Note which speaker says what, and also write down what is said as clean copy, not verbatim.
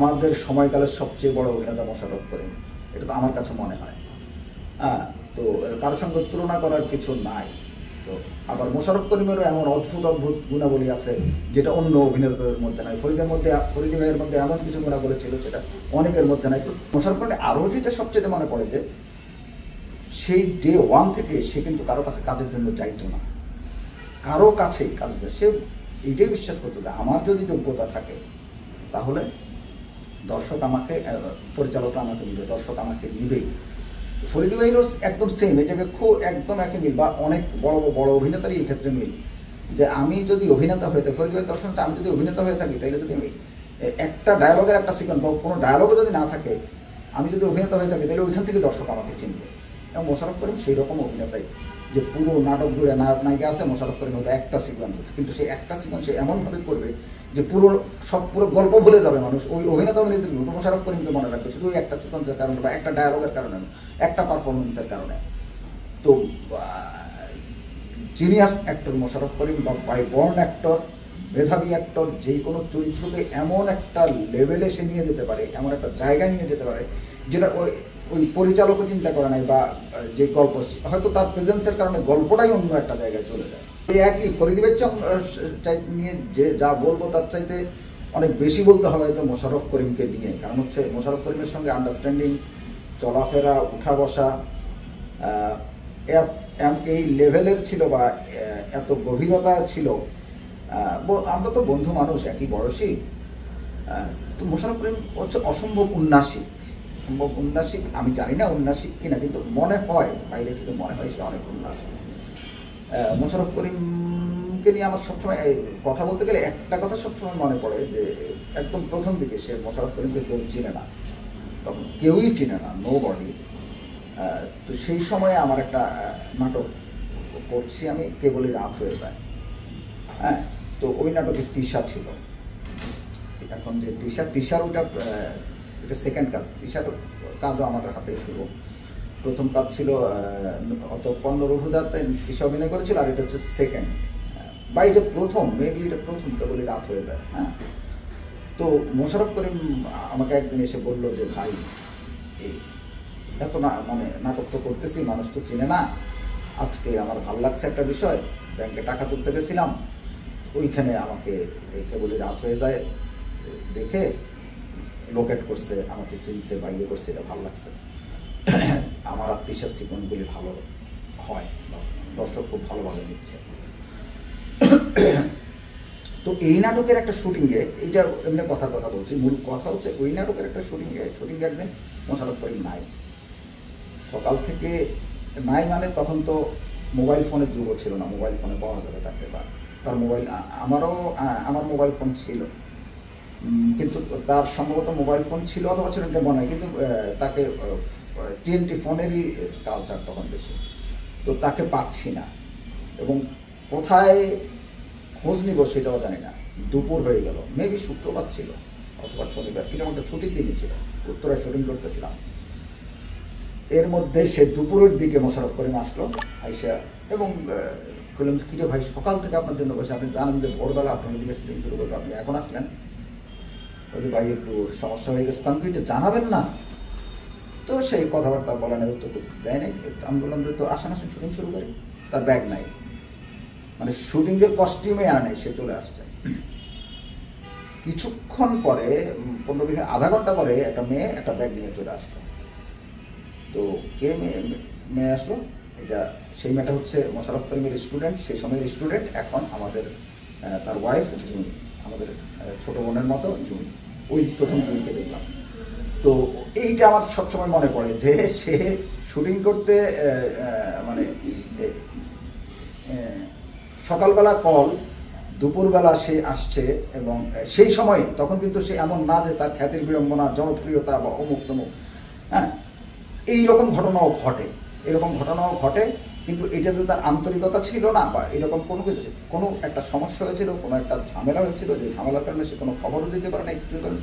Speaker 1: আমাদের সময়কালের সবচেয়ে বড় অভিনেতা মোশাররফ করিম, এটা তো আমার কাছে মনে হয়। হ্যাঁ, তো কারোর সঙ্গে তুলনা করার কিছু নাই। তো আবার মোশাররফ করিমেরও এমন অদ্ভুত অদ্ভুত গুণাবলী আছে যেটা অন্য অভিনেতাদের মধ্যে নাই। ফরিদি ভাইয়ের মধ্যে এমন কিছু গুণাবলী ছিল যেটা অনেকের মধ্যে নাই। মোশাররফ করিমের আরও যেটা সবচেয়ে মনে পড়ে যে সেই ডে ওয়ান থেকে সে কিন্তু কারো কাছে কাজের জন্য যাইতো না, কারো কাছেই কাজের জন্য। সে এইটাই বিশ্বাস করতো যে আমার যদি যোগ্যতা থাকে তাহলে দর্শক আমাকে, পরিচালকরা আমাকে নিবে, দর্শক আমাকে নিবেই। ফরিদি ভাইয়েরও একদম সেম, এই জায়গায় খুব একদম একই মিল, বা অনেক বড় বড় অভিনেতারই এই ক্ষেত্রে মিল, যে আমি যদি অভিনেতা হয়ে থাকি, ফরিদি ভাইয়ের দর্শন হচ্ছে আমি যদি অভিনেতা হয়ে থাকি তাহলে যদি আমি একটা ডায়লগের একটা সিকোয়েন্স বা কোনো ডায়লগও যদি না থাকে, আমি যদি অভিনেতা হয়ে থাকি তাহলে ওইখান থেকে দর্শক আমাকে চিনবে। এবং মোশাররফ করিম সেই রকম অভিনেতাই, যে পুরো নাটক জুড়ে নায়ক নায়িকা আছে, মোশাররফ করিম হয়তো একটা সিকোয়েন্স আছে, কিন্তু সেই একটা সিকোয়েন্স সে এমনভাবে করবে যে পুরো গল্প ভুলে যাবে মানুষ। ওই অভিনেতা মোশাররফ করিমকে মনে রাখবে শুধু ওই একটা সিকোয়েন্সের কারণে বা একটা ডায়লগের কারণে, একটা পারফরমেন্সের কারণে। তো জিনিয়াস অ্যাক্টর মোশাররফ করিম, বা বাই বর্ন অ্যাক্টর, মেধাবী অ্যাক্টর, যে কোনো চরিত্রকে এমন একটা লেভেলে সে নিয়ে যেতে পারে, এমন একটা জায়গায় নিয়ে যেতে পারে যেটা ওই ওই পরিচালকও চিন্তা করে নাই, বা যে গল্প হয়তো তার প্রেজেন্সের কারণে গল্পটাই অন্য একটা জায়গায় চলে যায়। এই একই ফরিদি ভাই নিয়ে যে যা বলবো তার চাইতে অনেক বেশি বলতে হবে হয়তো মোশাররফ করিমকে নিয়ে। কারণ হচ্ছে মোশাররফ করিমের সঙ্গে আন্ডারস্ট্যান্ডিং, চলাফেরা, উঠা বসা এই লেভেলের ছিল, বা এত গভীরতা ছিল। আমরা তো বন্ধু মানুষ, একই বয়সী। তো মোশাররফ করিম হচ্ছে অসম্ভব উন্নাসিক, অসম্ভব উন্নাসিক। আমি জানি না উন্নাসিক কিনা, কিন্তু মনে হয়, বাইরে থেকে মনে হয় সে অনেক উন্নাসিক। মোশাররফ করিমকে নিয়ে আমার সবসময় কথা বলতে গেলে একটা কথা সবসময় মনে পড়ে, যে একদম প্রথম দিকে সে মোশাররফ করিমকে কেউ চিনে না, তখন কেউই চিনে না, নো বডি। তো সেই সময়ে আমার একটা নাটক করছি আমি, কেবলই রাত হয়ে যায়। হ্যাঁ, তো ওই নাটকে তিশা ছিল। এখন যে তিশার ওটা এটা সেকেন্ড কাজ, তিশার কাজও আমাদের হাতে শুরু। প্রথম কাজ ছিল অতঃপর রুহুদাতে তিশা অভিনয় করেছিল, আর এটা হচ্ছে সেকেন্ড, বা এটা প্রথম, মেবি এটা প্রথম, কেবলই রাত হয়ে যায়। হ্যাঁ, তো মোশাররফ করিম আমাকে একদিন এসে বললো যে ভাই, এত না মানে নাটক তো করতেছি, মানুষ তো চিনে না, আজকে আমার ভাল লাগছে একটা বিষয়, ব্যাংকে টাকা তুলতে গেছিলাম, ওইখানে আমাকে কেবলই রাত হয়ে যায় দেখে লোকেট করছে, আমাকে চিনছে বা ইয়ে করছে, এটা ভালো লাগছে, আমার আত্মীয় সিকোয়েন্সগুলি ভালো হয়, দর্শক খুব ভালোভাবে নিচ্ছে। তো এই নাটকের একটা শুটিংয়ে, এইটা এমনি কথার কথা বলছি, মূল কথা হচ্ছে ওই নাটকের একটা শুটিংয়ে একদিন মোশাররফ করিম নাই, সকাল থেকে নাই। মানে তখন তো মোবাইল ফোনের যুগও ছিল না, মোবাইল ফোনে পাওয়া যাবে তাকে, বা তার মোবাইল, আমার মোবাইল ফোন ছিল, কিন্তু তার সম্ভবত মোবাইল ফোন ছিল অথবা ছিল এটা মনে হয়, কিন্তু তাকে TNT ফোনেরই কালচার তখন বেশি, তো তাকে পাচ্ছি না, এবং কোথায় খোঁজ নিব সেটাও জানি না। দুপুর হয়ে গেল, মেবি শুক্রবার ছিল অথবা শনিবার, কিরকম একটা ছুটির দিনই ছিল, উত্তরায় শুটিং করতেছিলাম। এর মধ্যে সে দুপুরের দিকে মোশাররফ করিম আসলো, আইসা, এবং বললাম কিরে ভাই, সকাল থেকে আপনার জন্য বসে, আপনি জানেন যে ভোরবেলা আপনার দিকে শুটিং শুরু করবো, আপনি এখন আসলেন? বলছি ভাই একটু সমস্যা হয়ে গেছে, আমি কিন্তু জানাবেন না? তো সেই কথাবার্তা বলা নেই, তো দেয় নাই। আমি বললাম যে তো আসেন শুটিং শুরু করি। তার ব্যাগ নাই, মানে শুটিংয়ের কস্টিউমে আর নেই, সে চলে আসছে। কিছুক্ষণ পরে, 15-20 আধা ঘন্টা পরে একটা মেয়ে একটা ব্যাগ নিয়ে চলে আসলো। তো কে মেয়ে আসলো, এটা সেই মেয়েটা হচ্ছে মোশাররফ করিমের স্টুডেন্ট, সেই সময়ের স্টুডেন্ট, এখন আমাদের তার ওয়াইফ জুনি, আমাদের ছোটো বোনের মতো জুনি। ওই প্রথম জুনিকে দেখলাম। তো এইটা আমার সবসময় মনে পড়ে, যে সে শুটিং করতে মানে সকালবেলা কল, দুপুরবেলা সে আসছে, এবং সেই সময়ে তখন কিন্তু সে এমন না যে তার খ্যাতির বিড়ম্বনা, জনপ্রিয়তা বা অমুক তমুক, হ্যাঁ, এইরকম ঘটনাও ঘটে, এরকম ঘটনাও ঘটে, কিন্তু এটাতে তার আন্তরিকতা ছিল না, বা এরকম কোনো কিছু, কোনো একটা সমস্যা হয়েছিল, কোনো একটা ঝামেলা হয়েছিল, যে ঝামেলার কারণে সে কোনো খবরও দিতে পারে না, কিছু কারণে।